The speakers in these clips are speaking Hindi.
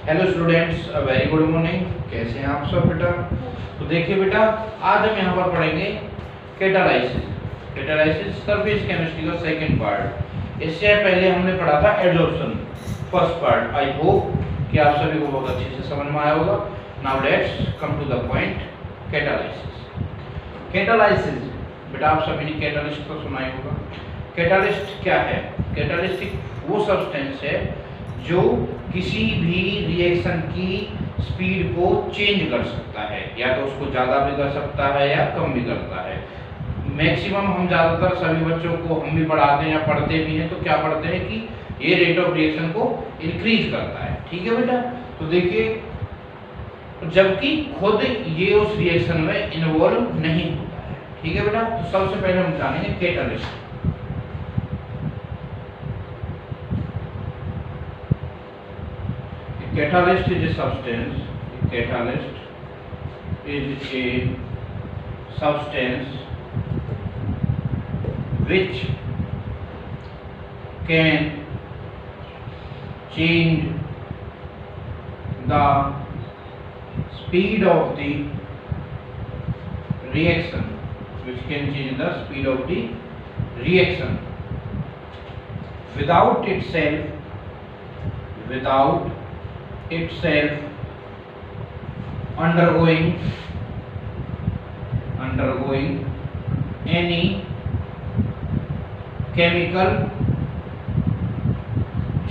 Hello students, a very good morning. कैसे हैं आप सब बेटा? तो देखिए बेटा, आज हम यहाँ पर पढ़ेंगे कैटालाइसिस। कैटालाइसिस सरफेस केमिस्ट्री का सेकंड पार्ट। इससे पहले हमने पढ़ा था adsorption, first part. I hope कि आप सभी को बहुत अच्छे से समझ में आया होगा। Now let's come to the point, catalysis. Catalysis बेटा, आप सभी ने कैटालिस्ट तो सुना ही होगा। कैटालिस्ट क्या है? कैटालिस्ट वो सब्सटेंस है जो किसी भी रिएक्शन की स्पीड को चेंज कर सकता है, या तो उसको ज़्यादा भी कर सकता है या कम भी करता है। मैक्सिमम हम ज़्यादातर सभी बच्चों को हम भी पढ़ाते हैं या पढ़ते भी हैं, तो क्या पढ़ते हैं कि ये रेट ऑफ रिएक्शन को इंक्रीज करता है। ठीक है बेटा? तो देखिए, जबकि खुद ये उस रिएक्शन में इन्वॉल्व नहीं होता है। ठीक है बेटा? तो सबसे पहले हम जानेंगे catalyst. Catalyst is a substance. A catalyst is a substance which can change the speed of the reaction. Which can change the speed of the reaction without itself undergoing any chemical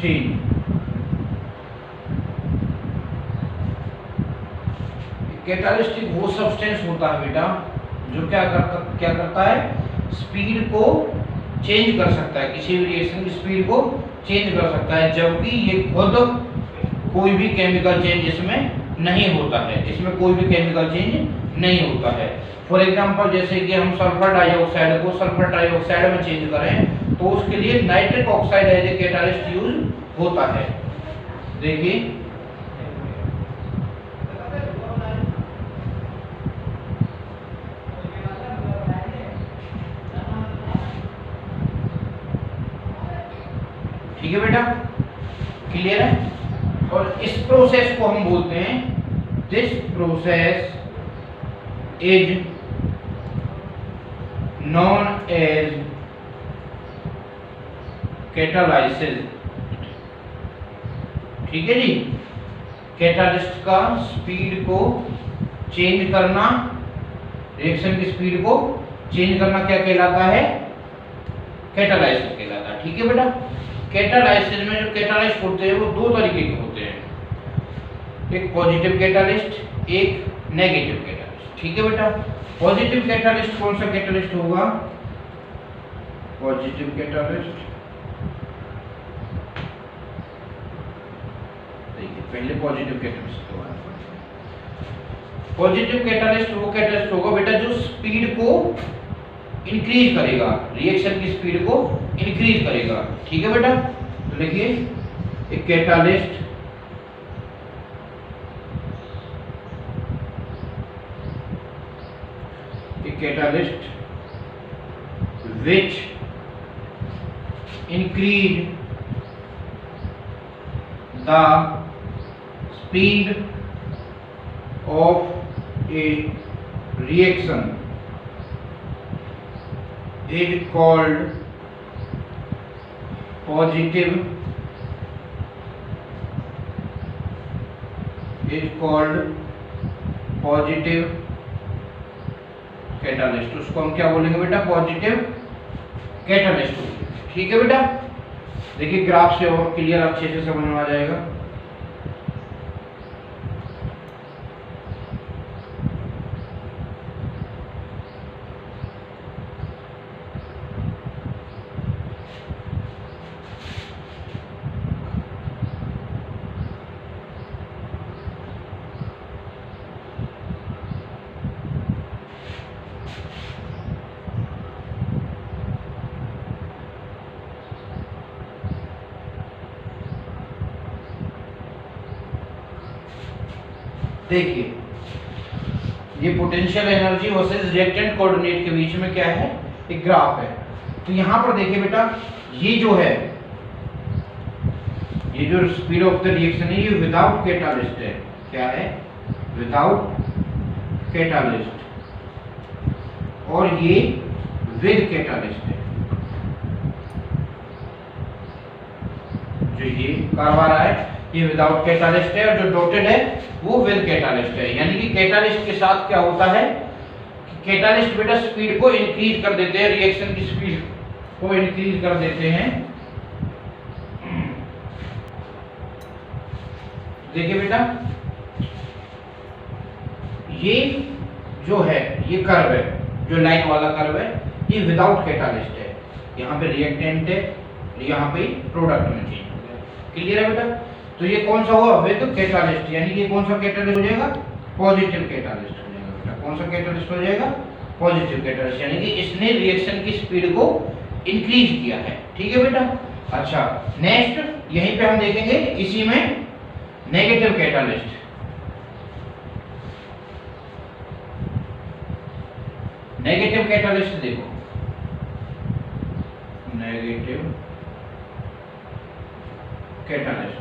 change. Catalyst वो सब्सटेंस होता है बेटा जो क्या करता है, स्पीड को चेंज कर सकता है, किसी भी रिएक्शन की स्पीड को चेंज कर सकता है, जबकि ये खुद कोई भी केमिकल चेंज इसमें नहीं होता है। इसमें कोई भी केमिकल चेंज नहीं होता है। फॉर एग्जांपल, जैसे कि हम सल्फर डाइऑक्साइड को सल्फर ट्राइऑक्साइड में चेंज करें तो उसके लिए nitric oxide as a catalyst use होता है। देखिए, ठीक है बेटा? क्लियर है? और इस प्रोसेस को हम बोलते हैं, this process is known as catalysis. ठीक है जी? कैटालिस्ट का स्पीड को चेंज करना, रिएक्शन की स्पीड को चेंज करना क्या कहलाता है? कैटालाइसिस कहलाता है। ठीक है बेटा? कैटालाइसिस में जो कैटालिस्ट होते हैं वो दो तरीके के होते हैं, एक पॉजिटिव कैटालिस्ट, एक नेगेटिव कैटालिस्ट। ठीक है बेटा? पॉजिटिव कैटालिस्ट कौन सा कैटालिस्ट होगा? पॉजिटिव कैटालिस्ट, देखिए पहले पॉजिटिव कैटालिस्ट होगा। पॉजिटिव कैटालिस्ट वो कैटालिस्ट होगा बेटा जो स्पीड को इंक्रीज करेगा, रिएक्शन की स्पीड को इंक्रीज करेगा। ठीक है बेटा? तो देखिए, एक catalyst which increase the speed of a reaction is called positive catalyst. उसको हम क्या बोलेंगे बेटा? Positive catalyst. ठीक है बेटा? देखिए, ग्राफ से और क्लियर अच्छे से समझ में आ जाएगा। देखिए, ये potential energy versus reactant coordinate के बीच में क्या है? एक ग्राफ है। तो यहाँ पर देखिए बेटा, ये जो है ये जो स्पीड ऑफ द रिएक्शन है ये विदाउट कैटालिस्ट है। क्या है? Without catalyst. और ये विद कैटालिस्ट है। जो ये कर्व आ रहा है ये विदाउट कैटालिस्ट है और जो डॉटेड है वो विद कैटालिस्ट है। यानी कि कैटालिस्ट के साथ क्या होता है कि कैटालिस्ट बेटा स्पीड को इंक्रीज कर देते हैं, रिएक्शन की स्पीड को इंक्रीज कर देते हैं। देखिए बेटा ये जो है ये कर्व है, जो लाइन वाला कर्व है ये विदाउट कैटालिस्ट है। यहाँ पे रिएक्टेंट है, यहाँ पे प्रोडक्ट में चेंज हो गया। क्लियर है बेटा? तो ये कौन सा हुआ? With catalyst. यानी कि कौन सा कैटालिस्ट हो जाएगा? पॉजिटिव कैटालिस्ट हो जाएगा बेटा। कौन सा कैटालिस्ट हो जाएगा? Positive catalyst. यानी कि इसने रिएक्शन की स्पीड को इंक्रीज किया है। ठीक है बेटा? अच्छा, नेक्स्ट यहीं पे हम देखेंगे इसी में नेगेटिव कैटालिस्ट। नेगेटिव कैटालिस्ट देखो, नेगेटिव कैटालिस्ट।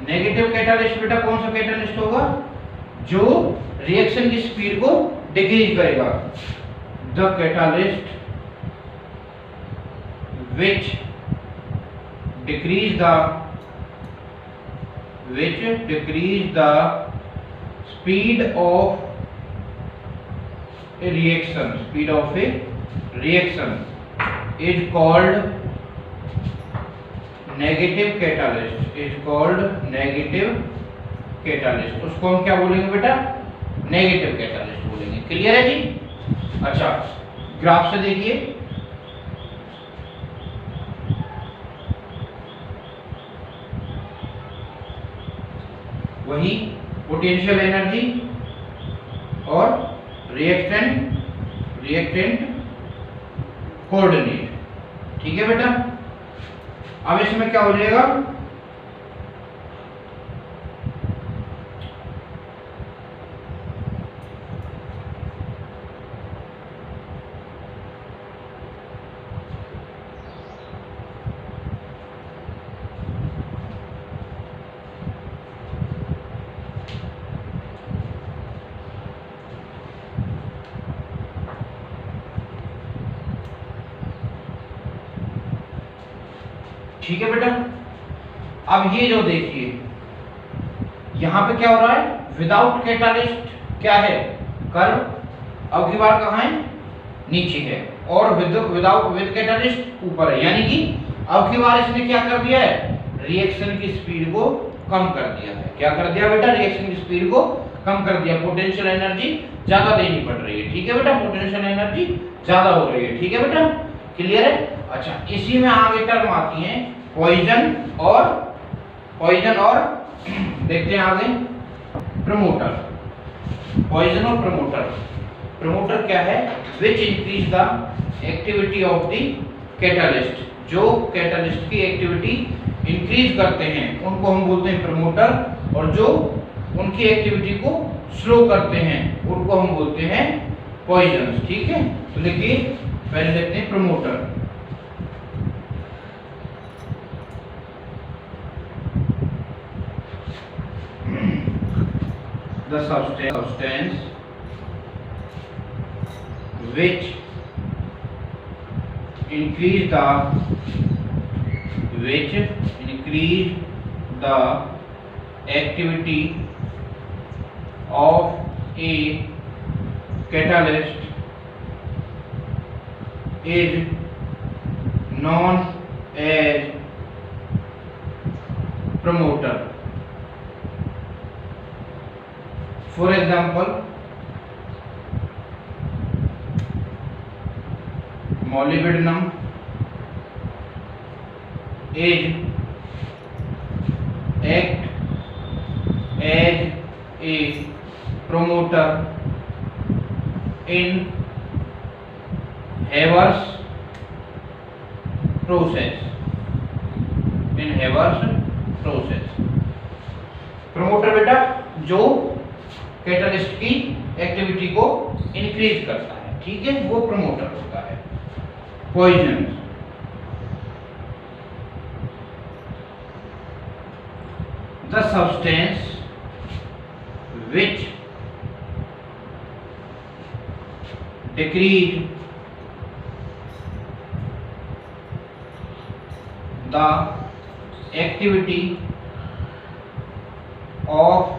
नेगेटिव कैटालिस्ट बेटा कौन सा कैटालिस्ट होगा? जो रिएक्शन की स्पीड को डिक्रीज करेगा। The catalyst which decrease the speed of a reaction is called negative catalyst। उसको हम क्या बोलेंगे बेटा? नेगेटिव कैटालिस्ट बोलेंगे। क्लियर है जी? अच्छा, ग्राफ से देखिए, वही पोटेंशियल एनर्जी और रिएक्टेंट कोऑर्डिनेट। ठीक है बेटा? अब इसमें क्या हो जाएगा? ठीक है बेटा? अब ये जो देखिए यहां पे क्या हो रहा है? विदाउट कैटालिस्ट क्या है? कर्व। अब की बार कहां है? नीचे है। और विद कैटालिस्ट ऊपर है। यानी कि अब की बार इसने क्या कर दिया है? रिएक्शन की स्पीड को कम कर दिया है। क्या कर दिया बेटा? रिएक्शन की स्पीड को कम कर दिया। पोटेंशियल एनर्जी ज्यादा देनी पड़ रही है। ठीक है बेटा? पोटेंशियल एनर्जी ज्यादा हो रही है। ठीक है बेटा? क्लियर है? अच्छा, इसी में आगे टर्म आती है पॉइजन और देखते हैं आगे प्रमोटर। पॉइजन और प्रमोटर। प्रमोटर क्या है? Which increase the activity of the catalyst. जो कैटालिस्ट की एक्टिविटी इंक्रीज करते हैं उनको हम बोलते हैं प्रमोटर, और जो उनकी एक्टिविटी को स्लो करते हैं उनको हम बोलते हैं पॉइजन। ठीक है? तो देखिए पहले देखते हैं promoter. The substance which increase the activity of a catalyst is known as promoter। For example, molybdenum is act as a promoter in Haber's process। Promoter बेटा जो कैटालिस्ट की एक्टिविटी को इंक्रीज करता है। ठीक है? वो प्रमोटर होता है। Poison the substance which decrease the activity of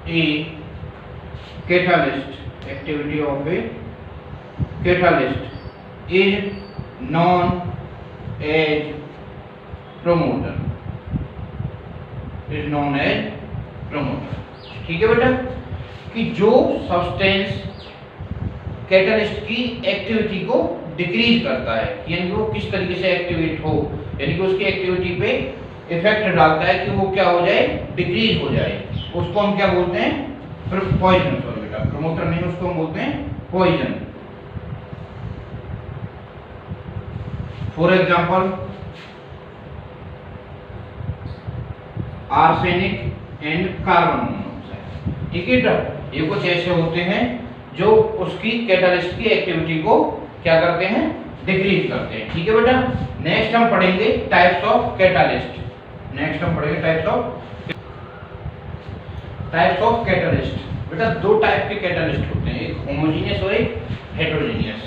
a catalyst is known as promoter, ठीक है बेटा, कि जो सब्सटेंस कैटलिस्ट की एक्टिविटी को डिक्रीज करता है, यानी कि वो किस तरीके से एक्टिवेट हो, यानी कि उसकी एक्टिविटी पे इफेक्ट डालता है कि वो क्या हो जाए, डिक्रीज हो जाए, उसको हम क्या बोलते हैं, पॉइजन। सॉरी बेटा, प्रमोटर नहीं, उसको हम बोलते हैं poison. For example arsenic and carbon monoxide, ठीक है बेटा, ये कुछ ऐसे होते हैं जो उसकी कैटलिस्ट की एक्टिविटी को क्या करते हैं, डिक्रीज करते हैं, ठीक है बेटा। नेक्स्ट हम पढ़ेंगे types of catalyst. Types of catalyst. बेटा दो टाइप के कैटलिस्ट होते हैं, एक होमोजेनियस और एक हेटेरोजेनियस।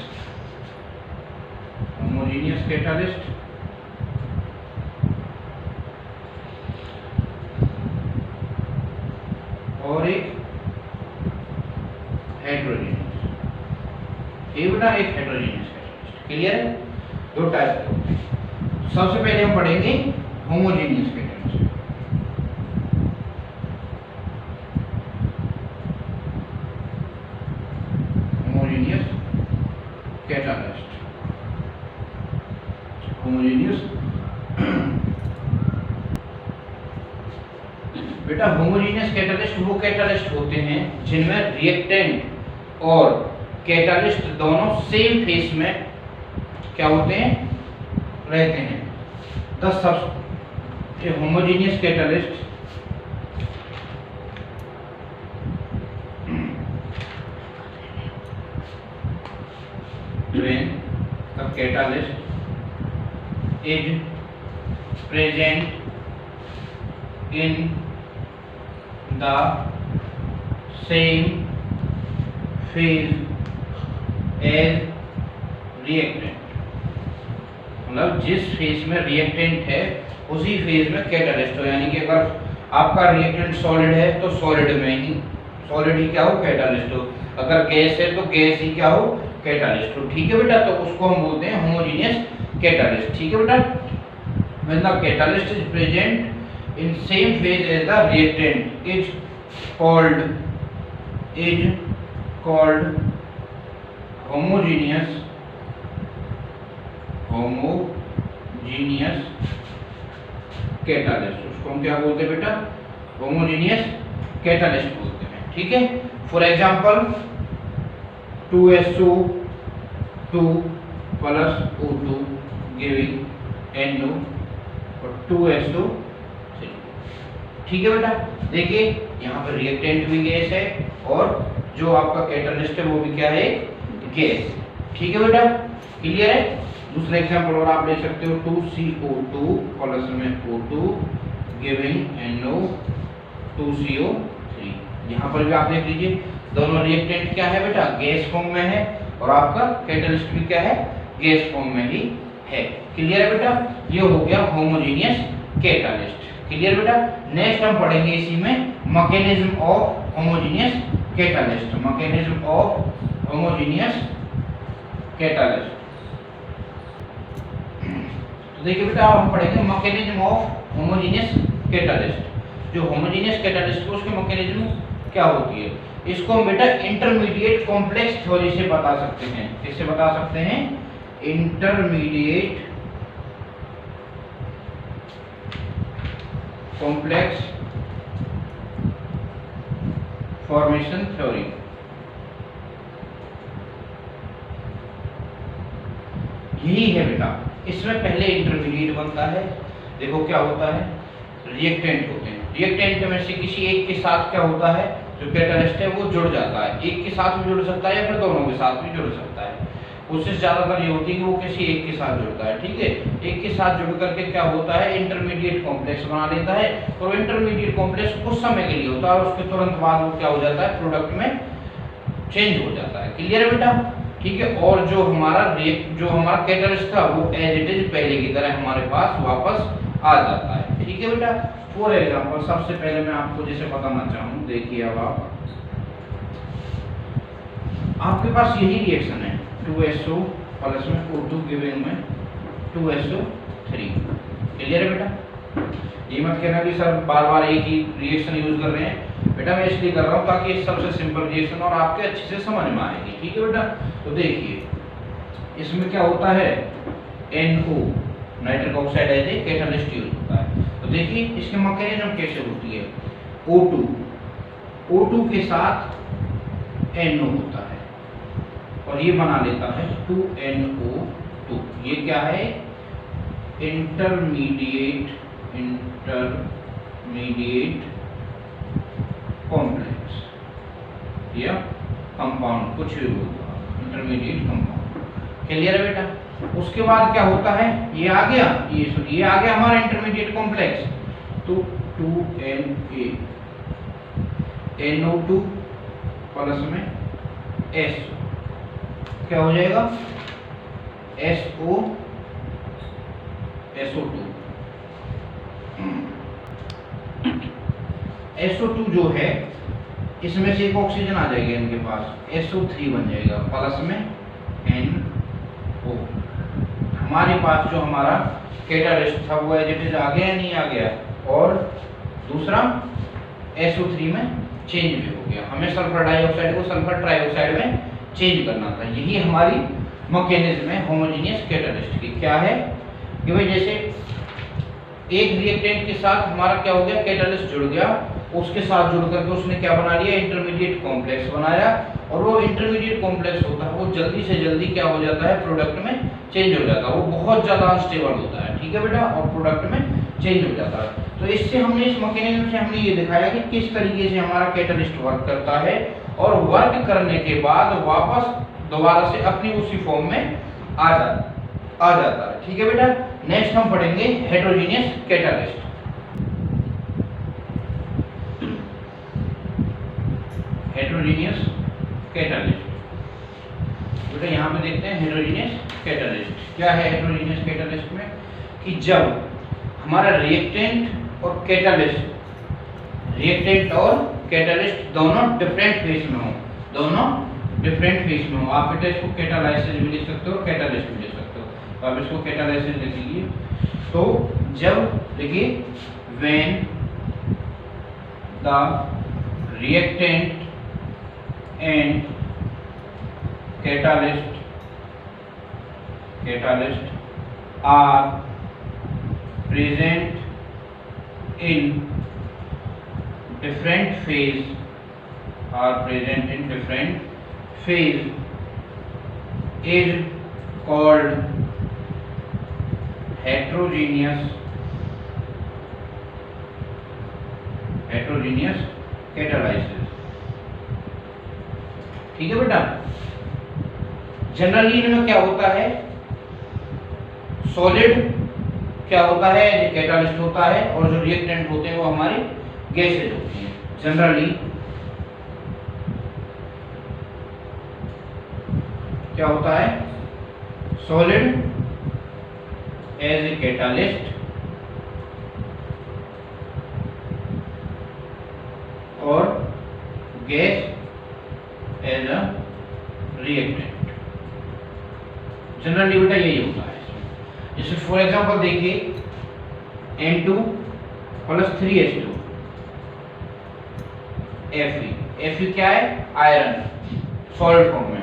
होमोजेनियस कैटलिस्ट और एक हेटेरोजेनियस। ये बेटा एक हेटेरोजेनियस कैटलिस्ट, क्लियर है, दो टाइप के होते हैं। सबसे पहले हम पढ़ेंगे होमोजेनियस कैटलिस्ट। बेटा होमोजेनियस कैटलिस्ट वो कैटलिस्ट होते हैं जिनमें रिएक्टेंट और कैटलिस्ट दोनों सेम फेस में क्या होते हैं, रहते हैं। The homogeneous catalyst when the catalyst is present in the same phase as reactant, मतलब जिस फेज में रिएक्टेंट है उसी फेज में कैटलिस्ट हो, यानी कि अगर आपका रिएक्टेंट सॉलिड है तो सॉलिड में ही सॉलिड ही क्या हो, कैटलिस्ट हो, अगर गैस है तो गैस ही क्या हो, कैटलिस्ट हो, ठीक है बेटा। तो उसको हम बोलते हैं होमोजेनियस कैटलिस्ट, ठीक है बेटा। when the catalyst is present in same phase as the reactant is called homogeneous catalyst. उसको हम क्या बोलते हैं बेटा, होमोजेनियस कैटलिस्ट बोलते हैं, ठीक है। For example 2SO2 plus O2 giving NO और 2SO3, ठीक है बेटा। देखिए यहाँ पर रिएक्टेंट भी गैस है और जो आपका कैटलिस्ट है वो भी क्या है, गैस, ठीक है बेटा, क्लियर है। दूसरा एग्जांपल और आप ले सकते हो 2CO2 प्लस में O2 गिविंग NO 2CO3। यहाँ पर भी आप देख लीजिए दोनों रिएक्टेंट क्या है बेटा, गैस फॉर्म में है और आपका कैटलिस्ट भी क्या है, गैस फॉर्म में ही है, क्लियर है बेटा। ये हो गया होमोजेनियस कैटलिस्ट, क्लियर बेटा। नेक्स्ट हम पढ़ेंगे इसी में mechanism of homogeneous catalyst, mechanism of homogeneous catalyst. तो देखिए बेटा हम पढ़ेंगे मैकेनिज्म ऑफ होमोजेनियस कैटलिस्ट। जो होमोजेनियस कैटलिस्ट है उसकी मैकेनिज्म क्या होती है, इसको हम बेटा इंटरमीडिएट कॉम्प्लेक्स थ्योरी से बता सकते हैं। किससे बता सकते हैं, इंटरमीडिएट कॉम्प्लेक्स फॉर्मेशन थ्योरी। यही है बेटा, इसमें पहले इंटरमीडिएट बनता है। देखो क्या होता है, रिएक्टेंट होते हैं, रिएक्टेंट में से किसी एक के साथ क्या होता है, जो कैटलिस्ट है वो जुड़ जाता है, एक के साथ भी जुड़ सकता है या फिर दोनों के साथ भी जुड़ सकता है। कोशिश ज्यादातर ये होती है कि वो किसी एक के साथ जुड़ता है, ठीक है। एक के साथ जुड़ करके क्या होता है, इंटरमीडिएट कॉम्प्लेक्स बना लेता है, और इंटरमीडिएट कॉम्प्लेक्स कुछ समय के लिए होता है और उसके तुरंत बाद वो क्या हो जाता है, प्रोडक्ट में चेंज हो जाता है। क्लियर है बेटा, ठीक है। और जो हमारा कैटलिस्ट था वो एज इट इज पहले की तरह हमारे पास वापस आ जाता है, ठीक है बेटा। फॉर एग्जांपल सबसे पहले मैं आपको जैसे बताना चाहूँ, देखिए अब आपके पास यही रिएक्शन है 2SO प्लस में O2 गिविंग में 2SO3। क्लियर है बेटा, ये मत कहना कि सर बार बार एक ही रिएक्शन यूज कर रहे हैं। बेटा मैं इसलिए कर रहा हूँ ताकि सबसे सिंपल रिएक्शन और आपके अच्छे से समझ में आएगी, ठीक है बेटा। तो देखिए इसमें क्या होता है, NO nitric oxide as a catalyst use होता है। तो देखिए इसके मैकेनिज्म कैसे होती है, O2 के साथ NO होता है और ये बना लेता है 2NO2। ये क्या है, इंटरमीडिएट कॉम्प्लेक्स या कंपाउंड, कुछ भी होगा, इंटरमीडिएट कंपाउंड। क्लियर है बेटा। उसके बाद क्या होता है, ये आ गया, ये आ गया हमारा इंटरमीडिएट कॉम्प्लेक्स। तो 2NO2 प्लस में SO क्या हो जाएगा, SO2। SO2 जो है इसमें से एक ऑक्सीजन आ जाएगी इनके पास, SO3 बन जाएगा प्लस में NO। हमारे पास जो हमारा कैटलिस्ट था वो एज इट इज आ गया या नहीं आ गया, और दूसरा SO3 में चेंज भी हो गया। हमें सल्फर डाइऑक्साइड को सल्फर ट्राइऑक्साइड में चेंज करना था। यही हमारी मैकेनिज्म है होमोजेनियस कैटलिस्ट की। क्या है कि भाई जैसे एक रिएक्टेंट के साथ हमारा क्या हो गया, कैटलिस्ट जुड़ गया, उसके साथ जुड़ करके उसने क्या बना लिया, इंटरमीडिएट कॉम्प्लेक्स बनाया, और वो इंटरमीडिएट कॉम्प्लेक्स होता है वो जल्दी से जल्दी क्या हो जाता है, प्रोडक्ट में चेंज हो जाता है। वो बहुत ज़्यादा अनस्टेबल होता है, ठीक है बेटा, और प्रोडक्ट में चेंज हो जाता है। तो इससे हमने, इस मैकेनिज्म से हमने ये दिखाया कि किस तरीके से हमारा कैटलिस्ट वर्क करता है, और वर्क करने के बाद वापस दोबारा से अपनी उसी फॉर्म में आ जाता है, ठीक है बेटा। नेक्स्ट हम पढ़ेंगे हेटेरोजेनियस कैटलिस्ट। हेटेरोजेनियस कैटलिस्ट बेटा यहाँ पे देखते हैं हेटेरोजेनियस कैटलिस्ट क्या है। हेटेरोजेनियस कैटलिस्ट में कि जब हमारा रिएक्टेंट और कैटलिस्ट दोनों डिफरेंट फेज में हो, आप बेटा इसको कैटालाइसिस भी लिख सकते हो, कैटलिस्ट भी लिख सकते हो। तो आप इसको कैटालाइसिस लिख लीजिए। तो जब देखिए when the reactant and catalyst are present in different phase is called heterogeneous catalysis। ठीक है बेटा। जनरली इनमें क्या होता है, सॉलिड क्या होता है, कैटालिस्ट होता है, और जो रिएक्टेंट होते हैं वो हमारी गैसेज होती हैं। जनरली क्या होता है, सॉलिड एज ए कैटालिस्ट और gas as a reactant. Generally बेटा यही होता है। जैसे फॉर एग्जांपल देखिए N2 प्लस 3H2 Fe क्या है, आयरन, सॉलिड फॉर्म में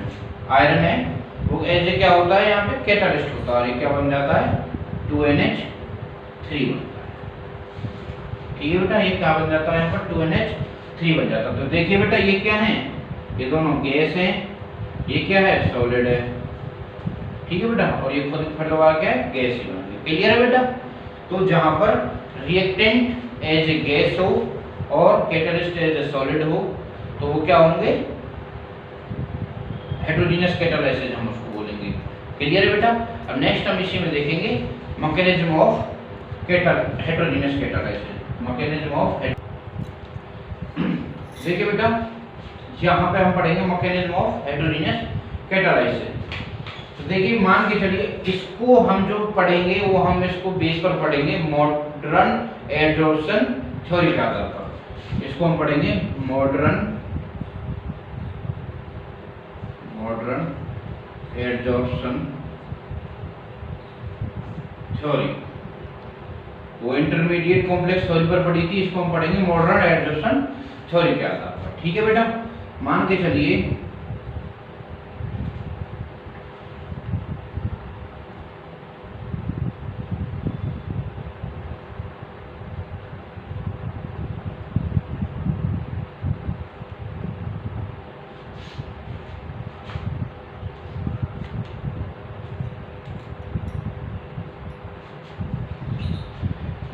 आयरन है, वो एज ए क्या होता है, यहाँ पे कैटालिस्ट होता है, और ये क्या बन जाता है, 2NH3 बनता है। ठीक है बेटा, ये क्या बन जाता है, यहाँ पर 2NH3 बन जाता है। तो देखिए बेटा ये क्या है, ये दोनों गैस हैं, ये क्या है, सॉलिड है, ठीक है बेटा, और ये खुद फटवा क्या है, गैस ही बन गई। क्लियर है बेटा। तो जहां पर रिएक्टेंट एज ए गैस हो और कैटलिस्ट एज ए सॉलिड हो तो वो क्या होंगे, हेटेरोजेनियस कैटालाइसिस हम उसको बोलेंगे। क्लियर है बेटा। अब नेक्स्ट हम इसी में देखेंगे mechanism of heterogeneous catalysis. Mechanism of, देखिए बेटा यहाँ पे हम पढ़ेंगे मैकेनिज्म ऑफ हेटेरोजेनस कैटालाइसिस। तो देखिए मान के चलिए इसको हम जो पढ़ेंगे वो हम इसको बेस पर पढ़ेंगे मॉडर्न एडजॉर्प्शन थ्योरी के आधार पर। इसको हम पढ़ेंगे मॉडर्न एडजॉर्प्शन थ्योरी। वो इंटरमीडिएट कॉम्प्लेक्स थ्योरी पर पढ़ी थी, इसको हम पढ़ेंगे मॉडर्न एडजॉर्प्शन थ्योरी के आधार पर। ठीक है बेटा, मान के चलिए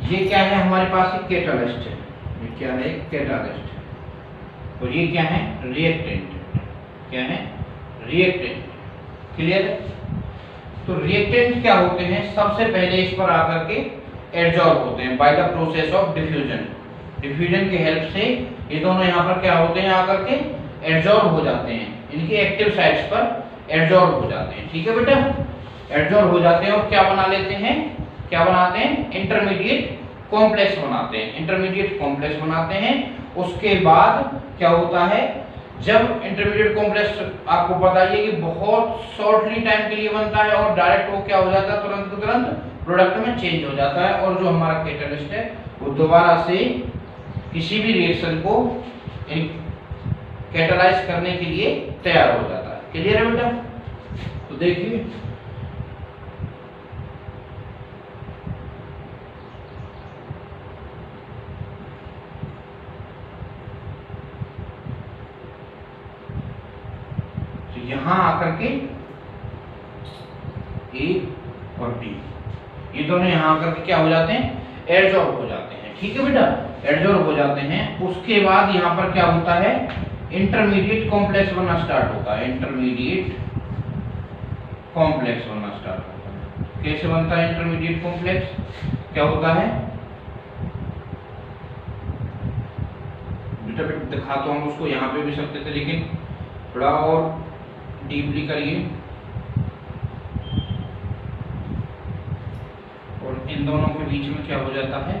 ये क्या है, हमारे पास एक कैटालिस्ट है। ये क्या है, एक कैटालिस्ट है। और ये क्या है, रिएक्टेंट। क्या है, रिएक्टेंट। क्लियर है। तो रिएक्टेंट क्या होते हैं, सबसे पहले इस पर आकर के एडजॉर्ब होते हैं by the process of diffusion. Diffusion की हेल्प से ये दोनों यहाँ पर क्या होते हैं, आकर के एडजॉर्ब हो जाते हैं, इनके एक्टिव साइट्स पर एडजॉर्ब हो जाते हैं। ठीक है बेटा, एडजॉर्ब हो जाते हैं और क्या बना लेते हैं, क्या बनाते हैं, इंटरमीडिएट कॉम्प्लेक्स बनाते हैं। इंटरमीडिएट कॉम्प्लेक्स बनाते हैं। उसके बाद क्या होता है, जब इंटरमीडिएट कॉम्प्लेक्स आपको पता ही है कि बहुत शॉर्टली टाइम के लिए बनता है और डायरेक्ट वो क्या हो जाता है, तुरंत तुरंत प्रोडक्ट में चेंज हो जाता है और जो हमारा कैटालिस्ट है वो दोबारा से किसी भी रिएक्शन को कैटालाइज करने के लिए तैयार हो जाता है। क्लियर है बेटा। तो देखिए यहां आकर के ए और डी ये दोनों यहां आकर के क्या हो जाते हैं, एडजॉर्ब हो जाते हैं। ठीक है बेटा, एडजॉर्ब हो जाते हैं। उसके बाद यहां पर क्या होता है, इंटरमीडिएट कॉम्प्लेक्स बनना स्टार्ट होता है। इंटरमीडिएट कॉम्प्लेक्स बनना स्टार्ट होता है। कैसे बनता है इंटरमीडिएट कॉम्प्लेक्स, क्या होता है बेटा, दिखा तो हम उसको यहाँ पे भी सकते थे लेकिन थोड़ा और डीपली करिए। और इन दोनों के बीच में क्या हो जाता है,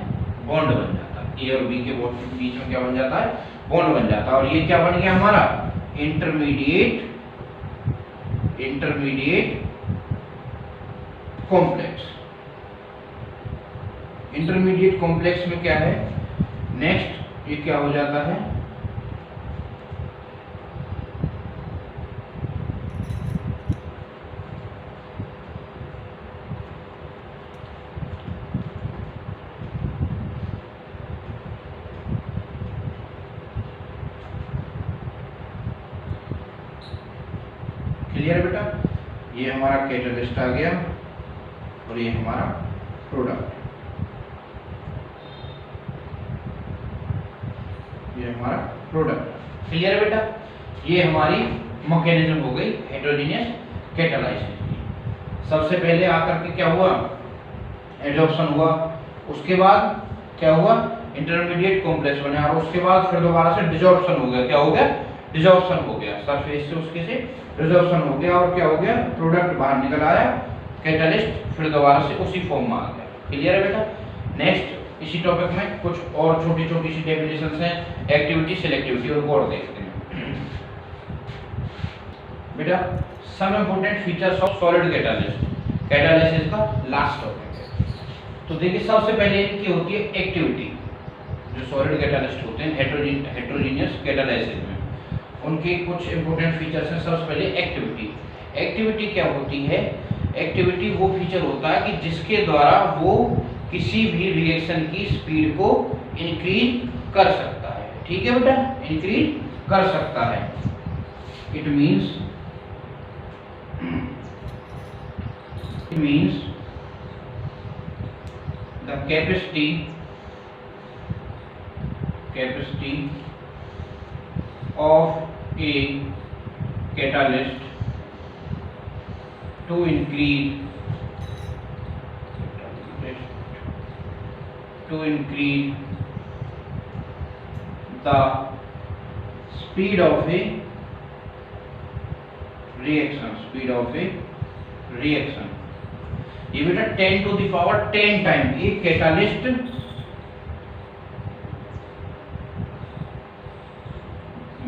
बॉन्ड बन जाता है। ए और बी के बीच में क्या बन जाता है, बॉन्ड बन जाता है। और ये क्या बन गया हमारा, इंटरमीडिएट कॉम्प्लेक्स। इंटरमीडिएट कॉम्प्लेक्स में क्या है, नेक्स्ट ये क्या हो जाता है, क्लियर है बेटा। ये हमारा कैटालिस्ट आ गया और ये हमारा प्रोडक्ट, ये हमारा प्रोडक्ट। क्लियर है बेटा। ये हमारी मैकेनिज्म हो गई हेटेरोजेनियस कैटालाइसिस की। सबसे पहले आकर के क्या हुआ, एडजॉर्प्शन हुआ। उसके बाद क्या हुआ, इंटरमीडिएट कॉम्प्लेक्स बना और उसके बाद फिर दोबारा से डिसॉर्प्शन हो गया। क्या हो गया, डिसॉर्प्शन हो गया। सरफेस से उसके से डिसॉर्प्शन हो गया और क्या हो गया, प्रोडक्ट बाहर निकल आया, कैटालिस्ट फिर दोबारा से उसी फॉर्म में आ गया। क्लियर है बेटा। नेक्स्ट इसी टॉपिक में कुछ और छोटी छोटी सी डेफिनेशंस हैं, एक्टिविटी, सिलेक्टिविटी और देखते हैं बेटा। Some important features of solid catalyst. Catalysis का लास्ट टॉपिक है। तो देखिए सबसे पहले इनकी होती है एक्टिविटी। जो सॉलिड कैटालिस्ट होते हैं हेटेरोजेनियस कैटालाइसिस में, उनके कुछ इंपॉर्टेंट फीचर्स हैं। सबसे पहले एक्टिविटी। एक्टिविटी क्या होती है, एक्टिविटी वो फीचर होता है कि जिसके द्वारा वो किसी भी रिएक्शन की स्पीड को इंक्रीज कर सकता है। ठीक है बेटा, इंक्रीज कर सकता है। It means the capacity of a catalyst to increase the speed of a reaction। ये बेटा 10 to the power 10 टाइम ये catalyst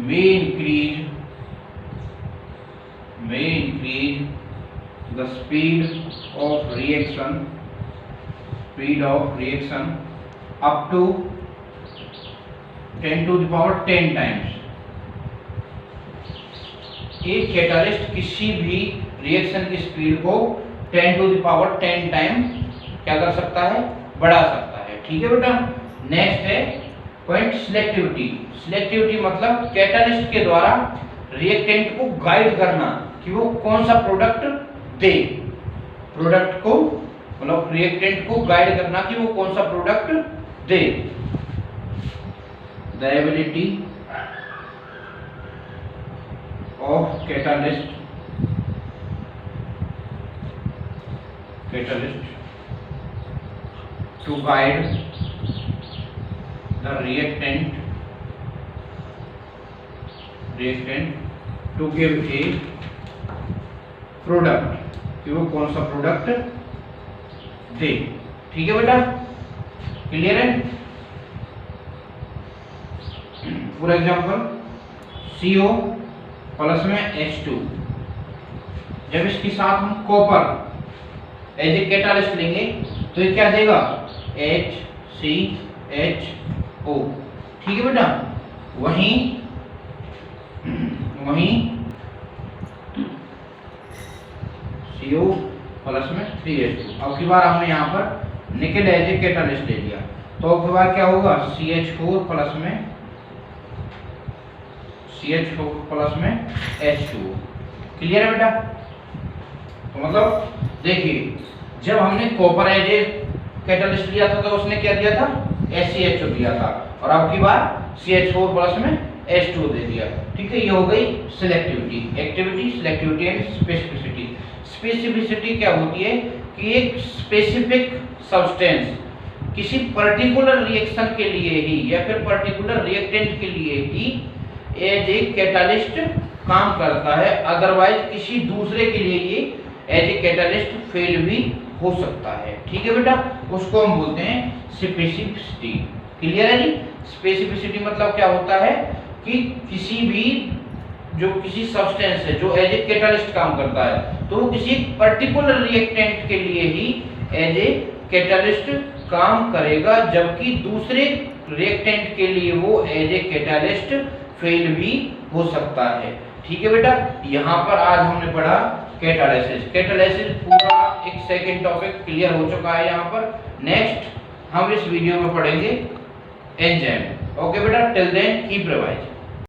may increase the speed of reaction up to 10 to the power 10 times। एक कैटालिस्ट किसी भी रिएक्शन की स्पीड को 10 टू द पावर 10 टाइम क्या कर सकता है, बढ़ा सकता है। ठीक है बेटा। नेक्स्ट है पॉइंट सिलेक्टिविटी मतलब कैटालिस्ट के द्वारा रिएक्टेंट को गाइड करना कि वो कौन सा प्रोडक्ट दे, प्रोडक्ट को मतलब रिएक्टेंट को गाइड करना कि वो कौन सा product they. The ability of catalyst to guide the reactant to give a product कि वो कौन सा प्रोडक्ट दे। ठीक है बेटा, क्लियर है। फॉर एग्जांपल CO प्लस में H2, जब इसके साथ हम कॉपर एज ए कैटालिस्ट लेंगे तो ये क्या देगा, HCHO। ठीक है बेटा। वहीं CO प्लस में 3H2। अब की बार हमने यहाँ पर निकल एज ए कैटालिस्ट ले लिया तो अब की बार क्या होगा, CH4 प्लस में H2। क्लियर है बेटा। तो मतलब देखिए जब हमने कॉपर एज ए कैटालिस्ट लिया था तो उसने क्या दिया था, HCHO दिया था, और अब की बार CH4 प्लस में H2 दे दिया। ठीक है, ये हो गई selectivity. Activity, selectivity and specificity. Specificity क्या होती है कि एक स्पेसिफिक सब्सटेंस किसी पर्टिकुलर रिएक्शन के लिए ही या फिर पर्टिकुलर रिएक्टेंट के लिए ही एज ए कैटालिस्ट काम करता है, अदरवाइज किसी दूसरे के लिए ये एज ए कैटालिस्ट फेल भी हो सकता है। ठीक है बेटा, उसको हम बोलते हैं स्पेसिफिसिटी। क्लियर है जी। स्पेसिफिसिटी मतलब क्या होता है कि किसी भी जो किसी सब्सटेंस है जो एज ए कैटालिस्ट काम करता है तो वो किसी पर्टिकुलर रिएक्टेंट के लिए ही एज ए कैटालिस्ट काम करेगा, जबकि दूसरे रिएक्टेंट के लिए वो एज ए कैटालिस्ट फेल भी हो सकता है। ठीक है बेटा, यहाँ पर आज हमने पढ़ा कैटालिसिस पूरा एक सेकंड टॉपिक क्लियर हो चुका है यहाँ पर। नेक्स्ट हम इस वीडियो में पढ़ेंगे एंजाइम। ओके बेटा, टिल देन कीप रिवाइज।